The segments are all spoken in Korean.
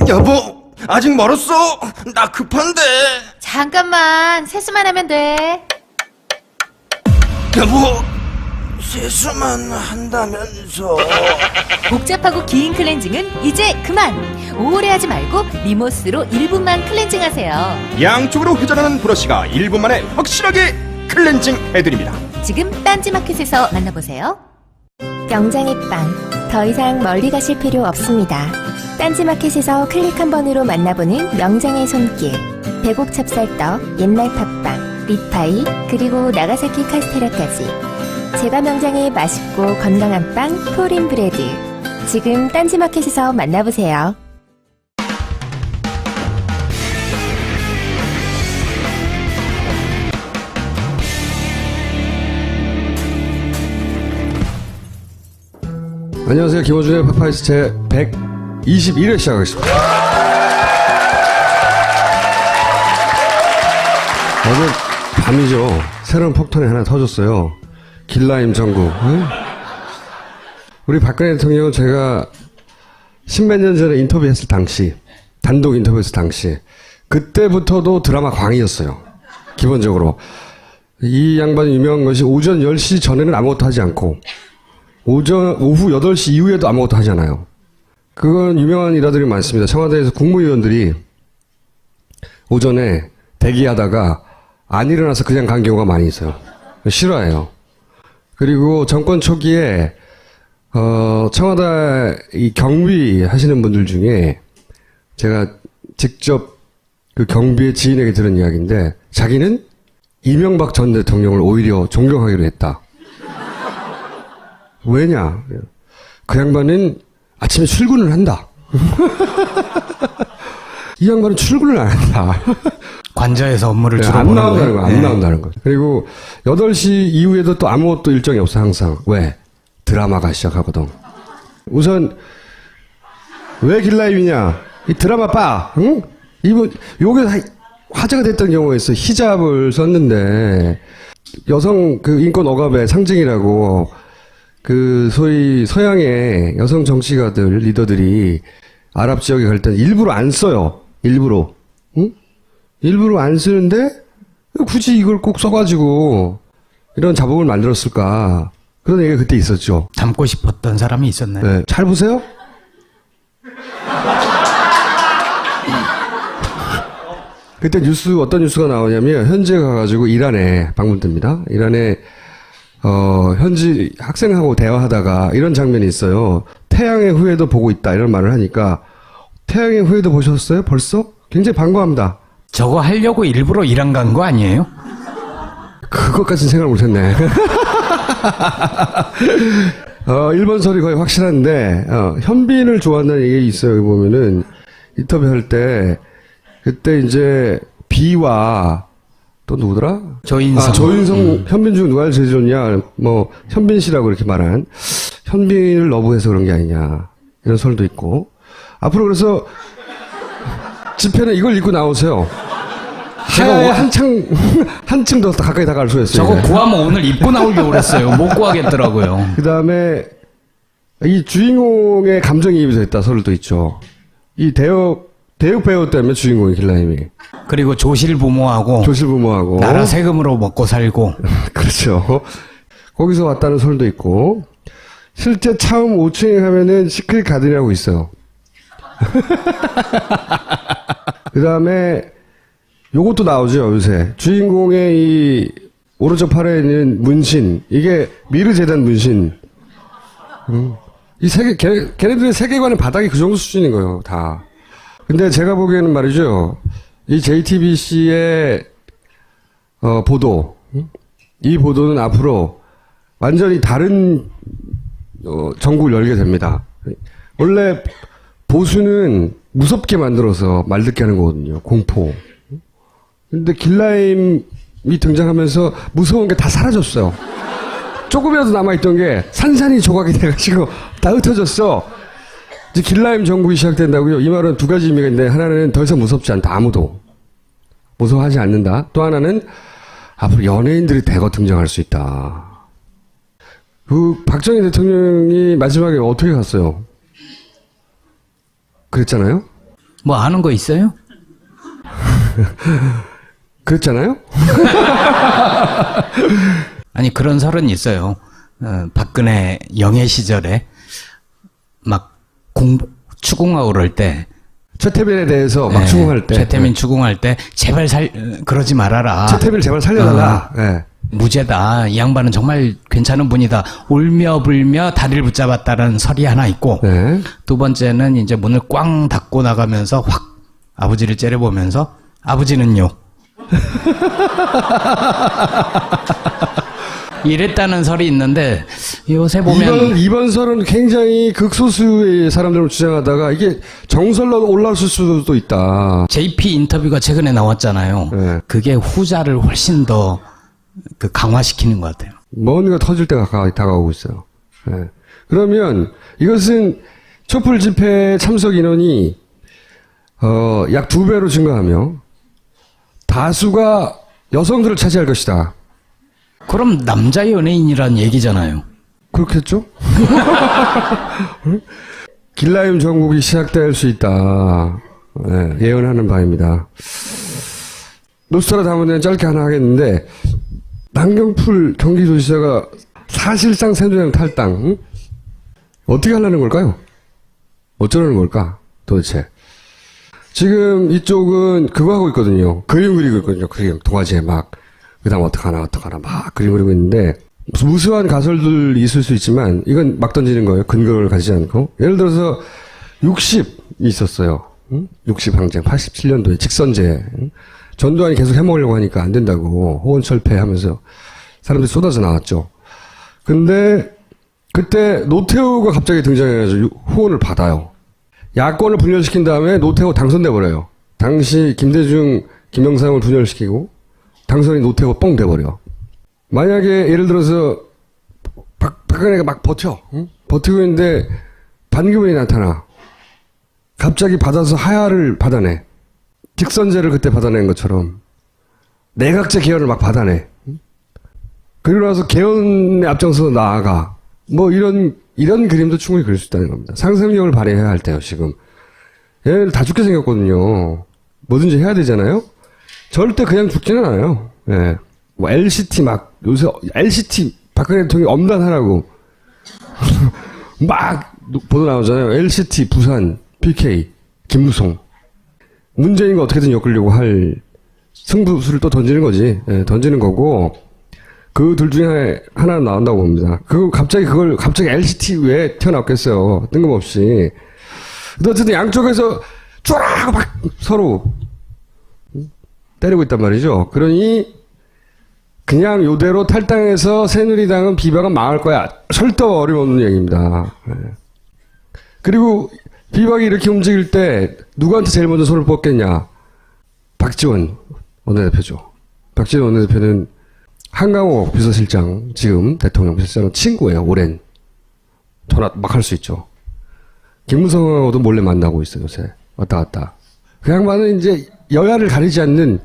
여보, 아직 멀었어. 나 급한데. 잠깐만, 세수만 하면 돼. 여보, 세수만 한다면서. 복잡하고 긴 클렌징은 이제 그만. 오래 하지 말고 리모스로 1분만 클렌징 하세요. 양쪽으로 회전하는 브러쉬가 1분 만에 확실하게 클렌징 해드립니다. 지금 딴지마켓에서 만나보세요. 명장의 빵, 더 이상 멀리 가실 필요 없습니다. 딴지마켓에서 클릭 한 번으로 만나보는 명장의 손길. 배곡 찹쌀떡, 옛날 팥빵, 리파이, 그리고 나가사키 카스테라까지. 제가 명장의 맛있고 건강한 빵, 포린 브레드. 지금 딴지마켓에서 만나보세요. 안녕하세요. 김호준의 파파이스 제 121회 시작하겠습니다. 어제 밤이죠. 새로운 폭탄이 하나 터졌어요. 길라임 정국. 우리 박근혜 대통령은 제가 십몇 년 전에 인터뷰했을 당시, 단독 인터뷰했을 당시, 그때부터도 드라마 광이었어요. 기본적으로. 이 양반이 유명한 것이 오전 10시 전에는 아무것도 하지 않고, 오후 8시 이후에도 아무것도 하지 않아요. 그건 유명한 일화들이 많습니다. 청와대에서 국무위원들이 오전에 대기하다가 안 일어나서 그냥 간 경우가 많이 있어요. 싫어해요. 그리고 정권 초기에 청와대 이 경비 하시는 분들 중에 제가 직접 그 경비의 지인에게 들은 이야기인데, 자기는 이명박 전 대통령을 오히려 존경하기로 했다. 왜냐? 그 양반은 아침에 출근을 한다. 이 양반은 출근을 안 한다. 관저에서 업무를 주로 안 보는 나온다는 거예요. 거, 안 나온다는 거. 그리고 8시 이후에도 또 아무것도 일정이 없어, 항상. 왜? 드라마가 시작하거든. 우선, 왜 길라임이냐? 이 드라마 봐, 응? 요게 화제가 됐던 경우가 있어. 히잡을 썼는데, 여성 그 인권 억압의 상징이라고, 그 소위 서양의 여성 정치가들, 리더들이 아랍 지역에 갈 때는 일부러 안 써요. 일부러. 응? 일부러 안 쓰는데 굳이 이걸 꼭 써가지고 이런 자복을 만들었을까. 그런 얘기가 그때 있었죠. 담고 싶었던 사람이 있었나요? 네. 잘 보세요. 그때 어떤 뉴스가 나오냐면, 현지에 가가지고 이란에 방문됩니다. 이란에 현지 학생하고 대화하다가 이런 장면이 있어요. 태양의 후예도 보고 있다, 이런 말을 하니까, 태양의 후예도 보셨어요? 벌써? 굉장히 반가워합니다. 저거 하려고 일부러 이란 간 거 아니에요? 그것까지는 생각을 못했네. 일본설이 거의 확실한데, 현빈을 좋아한다는 얘기 있어요. 여기 보면은, 인터뷰할 때, 그때 이제, 비와, 또 누구더라? 조인성. 조인성, 현빈 중 누가 제일 좋냐? 현빈 씨라고 이렇게 말한. 현빈을 러브해서 그런 게 아니냐. 이런 설도 있고. 앞으로 그래서, 집회는 이걸 입고 나오세요. 제가 한층 더 가까이 다가갈 수 있어요. 저거 구하면 오늘 입고 나오려고 그랬어요. 못 구하겠더라고요. 그 다음에, 이 주인공의 감정이입이 됐다 설도 있죠. 이 대역 배우 때문에 주인공이 길라임이. 그리고 조실부모하고 나라 세금으로 먹고 살고. 그렇죠. 거기서 왔다는 설도 있고, 실제 처음 5층에 가면은 시크릿 가든이라고 있어요. 그 다음에 요것도 나오죠, 요새. 주인공의 이 오른쪽 팔에 있는 문신, 이게 미르 재단 문신. 이 걔네들의 세계관의 바닥이 그 정도 수준인 거예요, 다. 근데 제가 보기에는 말이죠, 이 JTBC의 보도, 이 보도는 앞으로 완전히 다른 전국을 열게 됩니다. 원래 보수는 무섭게 만들어서 말 듣게 하는 거거든요. 공포. 근데 길라임이 등장하면서 무서운 게 다 사라졌어요. 조금이라도 남아있던 게 산산이 조각이 돼가지고 다 흩어졌어. 이제 길라임 정국이 시작된다고요. 이 말은 두 가지 의미가 있는데, 하나는 더 이상 무섭지 않다. 아무도 무서워하지 않는다. 또 하나는 앞으로 연예인들이 대거 등장할 수 있다. 그 박정희 대통령이 마지막에 어떻게 갔어요? 그랬잖아요. 뭐 아는 거 있어요? 그랬잖아요? 아니 그런 설은 있어요. 박근혜 영예 시절에 막 추궁하고 그럴 때 최태민에 대해서 막 추궁할 때. 최태민 추궁할 때 제발 그러지 말아라. 최태민을 제발 살려달라. 네. 무죄다. 이 양반은 정말 괜찮은 분이다. 울며 불며 다리를 붙잡았다는 설이 하나 있고 네. 두 번째는 이제 문을 꽝 닫고 나가면서 확 아버지를 째려보면서 아버지는요. 이랬다는 설이 있는데 요새 보면 이번 설은 굉장히 극소수의 사람들을 주장하다가 이게 정설로 올라왔을 수도 있다. JP 인터뷰가 최근에 나왔잖아요. 네. 그게 후자를 훨씬 더 강화시키는 것 같아요. 뭔가 터질 때가 다가오고 있어요. 네. 그러면 이것은 촛불 집회 참석 인원이 약 2배로 증가하며 다수가 여성들을 차지할 것이다. 그럼 남자 연예인이란 얘기잖아요. 그렇겠죠? 길라임 정국이 시작될 수 있다. 네, 예언하는 바입니다. 노스트라다무스는 짧게 하나 하겠는데 남경풀 경기도지사가 사실상 새누리당 탈당. 응? 어떻게 하려는 걸까요? 어쩌려는 걸까? 도대체. 지금 이쪽은 그거 하고 있거든요. 그림 그리고 있거든요. 그림 동화지에 막 그다음 어떡하나 막 그림 그리고 있는데 무수한 가설들이 있을 수 있지만 이건 막 던지는 거예요. 근거를 가지지 않고. 예를 들어서 60이 있었어요. 응? 60 항쟁 87년도에 직선제. 응? 전두환이 계속 해먹으려고 하니까 안 된다고 호언철폐하면서 사람들이 쏟아져 나왔죠. 근데 그때 노태우가 갑자기 등장해가지고 후원을 받아요. 야권을 분열시킨 다음에 노태우 당선돼 버려요. 당시 김대중, 김영삼을 분열시키고 당선이 노태우가 뻥 돼버려. 만약에 예를 들어서 박근혜가 막 버텨. 응? 버티고 있는데 반기문이 나타나. 갑자기 받아서 하야를 받아내. 직선제를 그때 받아낸 것처럼 내각제 개헌을 막 받아내. 그리고 나서 개헌에 앞장서서 나아가. 뭐 이런 그림도 충분히 그릴 수 있다는 겁니다. 상상력을 발휘해야 할 때요, 지금. 얘네들 다 죽게 생겼거든요. 뭐든지 해야 되잖아요? 절대 그냥 죽지는 않아요. 예. 뭐 LCT 막, 요새 LCT 박근혜 대통령이 엄단하라고. 막 보도 나오잖아요. LCT 부산, PK, 김무성. 문재인과 어떻게든 엮으려고 할 승부수를 또 던지는 거지. 예, 던지는 거고, 그 둘 중에 하나는 나온다고 봅니다. 갑자기 LCT 왜 튀어나왔겠어요. 뜬금없이. 근데 어쨌든 양쪽에서 쫄아! 막 서로 때리고 있단 말이죠. 그러니, 그냥 요대로 탈당해서 새누리당은 비박은 망할 거야. 절대 어림없는 얘기입니다. 예. 그리고 비박이 이렇게 움직일 때 누구한테 제일 먼저 손을 뻗겠냐? 박지원 원내대표죠. 박지원 원내대표는 한강호 비서실장, 지금 대통령 비서실장은 친구예요. 오랜. 전화 막 할 수 있죠. 김무성하고도 몰래 만나고 있어요. 요새. 왔다 갔다. 그 양반은 이제 여야를 가리지 않는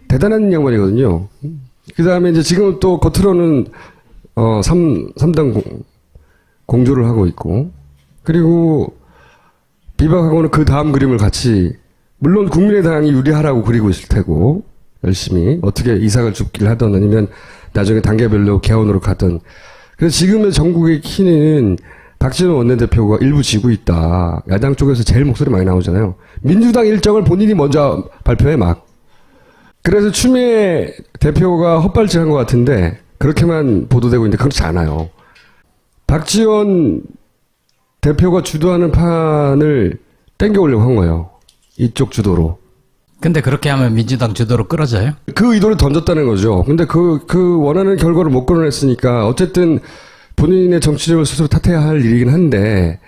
대단한 양반이거든요. 그 다음에 이제 지금 또 겉으로는 3당 공조를 하고 있고, 그리고 비박하고는 그 다음 그림을 같이, 물론 국민의당이 유리하라고 그리고 있을 테고, 열심히 어떻게 이삭을 줍기를 하든 아니면 나중에 단계별로 개헌으로 가든. 그래서 지금의 전국의 키는 박지원 원내대표가 일부 지고 있다. 야당 쪽에서 제일 목소리 많이 나오잖아요. 민주당 일정을 본인이 먼저 발표해 막. 그래서 추미애 대표가 헛발질한 것 같은데 그렇게만 보도되고 있는데 그렇지 않아요. 박지원 대표가 주도하는 판을 땡겨오려고 한 거예요. 이쪽 주도로. 근데 그렇게 하면 민주당 주도로 끌어져요? 그 의도를 던졌다는 거죠. 근데 그 원하는 결과를 못 끌어냈으니까 어쨌든 본인의 정치력을 스스로 탓해야 할 일이긴 한데,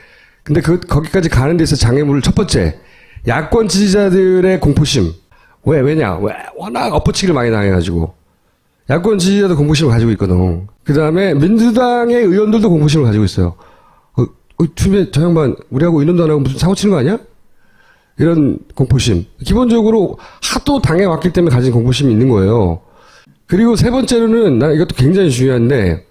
근데 거기까지 가는 데서 장애물을 첫 번째, 야권 지지자들의 공포심. 왜냐? 워낙 엎어치기를 많이 당해가지고. 야권 지지자도 공포심을 가지고 있거든. 그 다음에 민주당의 의원들도 공포심을 가지고 있어요. 추미애 저 양반 우리하고 의논도 안 하고 무슨 사고 치는 거 아니야? 이런 공포심. 기본적으로 하도 당해왔기 때문에 가진 공포심이 있는 거예요. 그리고 세 번째로는, 나 이것도 굉장히 중요한데,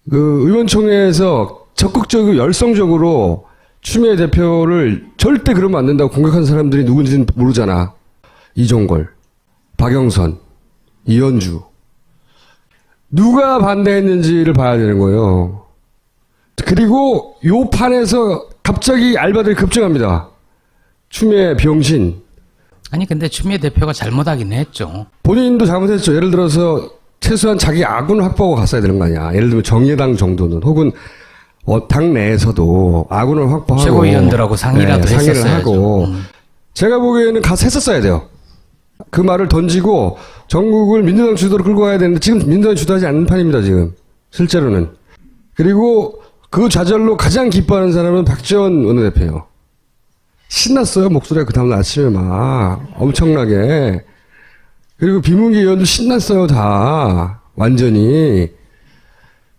의원총회에서 적극적이고 열성적으로 추미애 대표를 절대 그러면 안 된다고 공격한 사람들이 누군지는 모르잖아. 이종걸, 박영선, 이현주. 누가 반대했는지를 봐야 되는 거예요. 그리고 요 판에서 갑자기 알바들이 급증합니다. 추미애 병신. 아니 근데 추미애 대표가 잘못하긴 했죠. 본인도 잘못했죠. 예를 들어서 최소한 자기 아군을 확보하고 갔어야 되는 거 아니야. 예를 들면 정의당 정도는 혹은 당 내에서도 아군을 확보하고 최고위원들하고 상의라도 상의를 했었어야죠. 하고 제가 보기에는 가서 했었어야 돼요. 그 말을 던지고 전국을 민주당 주도로 끌고 가야 되는데 지금 민주당이 주도하지 않는 판입니다. 지금 실제로는. 그리고 그 좌절로 가장 기뻐하는 사람은 박지원 원내대표예요. 신났어요. 목소리가 그 다음날 아침에 막 엄청나게. 그리고 비문기 의원도 신났어요. 다 완전히.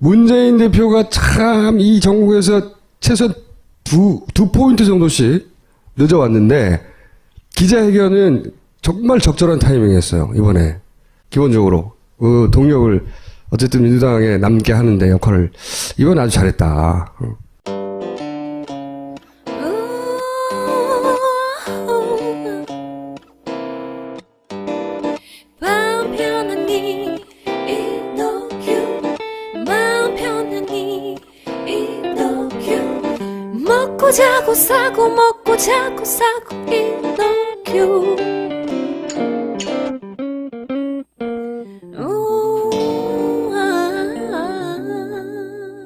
문재인 대표가 참 이 전국에서 최소한 두 포인트 정도씩 늦어왔는데 기자회견은 정말 적절한 타이밍이었어요. 이번에 기본적으로 그 동력을 어쨌든 민주당에 남게 하는데 역할을 이번 아주 잘했다. 마음 편안히 인더큐 마음 편안히 인더큐 먹고 자고 싸고 먹고 자고 싸고 인더큐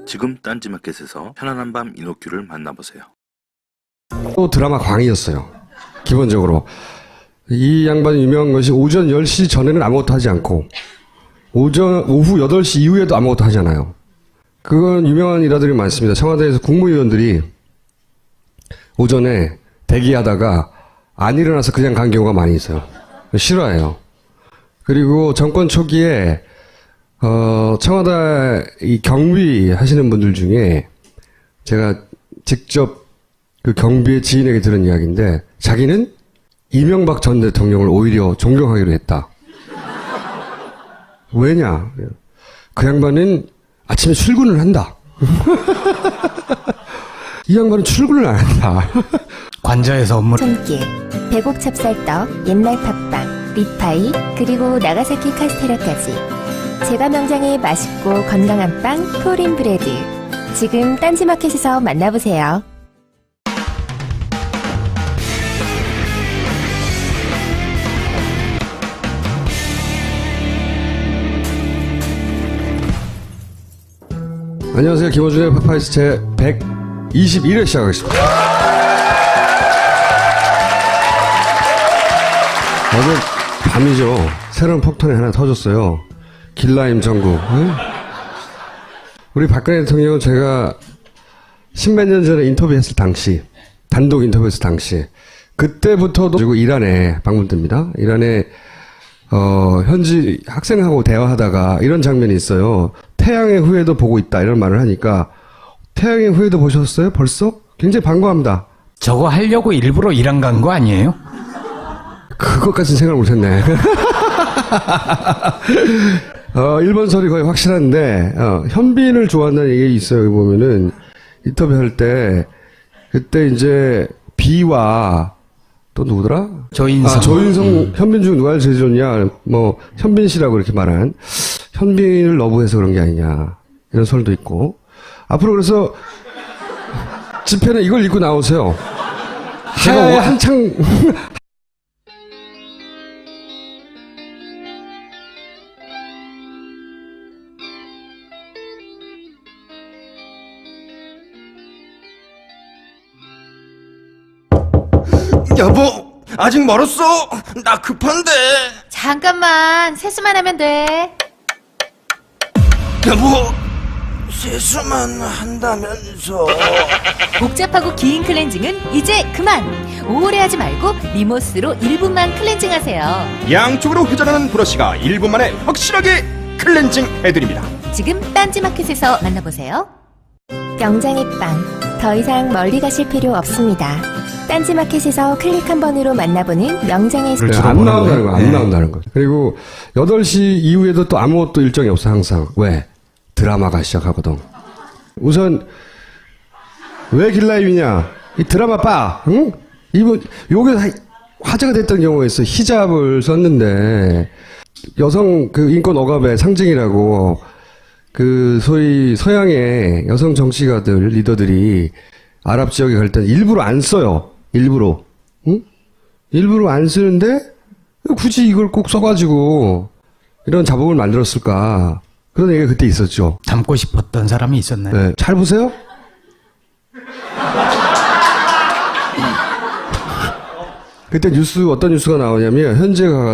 지금 딴지마켓에서 편안한 밤 이노큐를 만나보세요. 또 드라마 광이었어요. 기본적으로. 이 양반이 유명한 것이 오전 10시 전에는 아무것도 하지 않고 오후 8시 이후에도 아무것도 하지 않아요. 그건 유명한 일화들이 많습니다. 청와대에서 국무위원들이 오전에 대기하다가 안 일어나서 그냥 간 경우가 많이 있어요. 싫어해요. 그리고 정권 초기에 청와대 이 경비 하시는 분들 중에 제가 직접 그 경비의 지인에게 들은 이야기인데 자기는 이명박 전 대통령을 오히려 존경하기로 했다. 왜냐? 그 양반은 아침에 출근을 한다. 이 양반은 출근을 안 한다. 관저에서 업무. 손길, 배곡 찹쌀떡, 옛날 팥빵, 리파이, 그리고 나가사키 카스테라까지. 제가 명장의 맛있고 건강한 빵, 포린 브레드. 지금 딴지마켓에서 만나보세요. 안녕하세요. 김호준의 파파이스 제 121회 시작하겠습니다. 어제 밤이죠. 새로운 폭탄이 하나 터졌어요. 길라임 전국. 응? 우리 박근혜 대통령은 제가 십몇 년 전에 인터뷰했을 당시, 단독 인터뷰했을 당시, 그때부터도 그리고 이란에 방문됩니다. 이란에 현지 학생하고 대화하다가 이런 장면이 있어요. 태양의 후예도 보고 있다 이런 말을 하니까 태양의 후예도 보셨어요? 벌써? 굉장히 반가워합니다. 저거 하려고 일부러 이란 간 거 아니에요? 그것까지는 생각을 못했네. 일본설이 거의 확실한데 현빈을 좋아한다는 얘기 있어요. 여기 보면은 인터뷰할 때 그때 이제 비와 또 누구더라? 조인성. 조인성, 현빈 중 누가 제일 좋냐? 뭐 현빈 씨라고 이렇게 말한 현빈을 러브해서 그런 게 아니냐 이런 설도 있고 앞으로 그래서 집회는 이걸 입고 나오세요. 제가 한창 여보, 아직 멀었어. 나 급한데. 잠깐만, 세수만 하면 돼. 여보, 세수만 한다면서. 복잡하고 긴 클렌징은 이제 그만. 오래 하지 말고 리모스로 1분만 클렌징 하세요. 양쪽으로 회전하는 브러쉬가 1분 만에 확실하게 클렌징 해드립니다. 지금 딴지마켓에서 만나보세요. 명장의 빵. 더 이상 멀리 가실 필요 없습니다. 딴지마켓에서 클릭 한 번으로 만나보는 명장의 안 주로 나온다는 보는 거, 거예요. 안 나온다는 거. 그리고 8시 이후에도 또 아무것도 일정이 없어, 항상. 왜? 드라마가 시작하거든. 우선, 왜 길라임이냐? 이 드라마 바, 응? 이분, 요게 화제가 됐던 경우가 있어요. 히잡을 썼는데, 여성 그 인권 억압의 상징이라고, 그, 소위 서양의 여성 정치가들, 리더들이 아랍 지역에 갈 때는 일부러 안 써요. 일부러. 응? 일부러 안 쓰는데, 굳이 이걸 꼭 써가지고, 이런 자복을 만들었을까. 그런 얘기가 그때 있었죠. 담고 싶었던 사람이 있었나요? 네. 잘 보세요. 그때 어떤 뉴스가 나오냐면, 현재 가가지고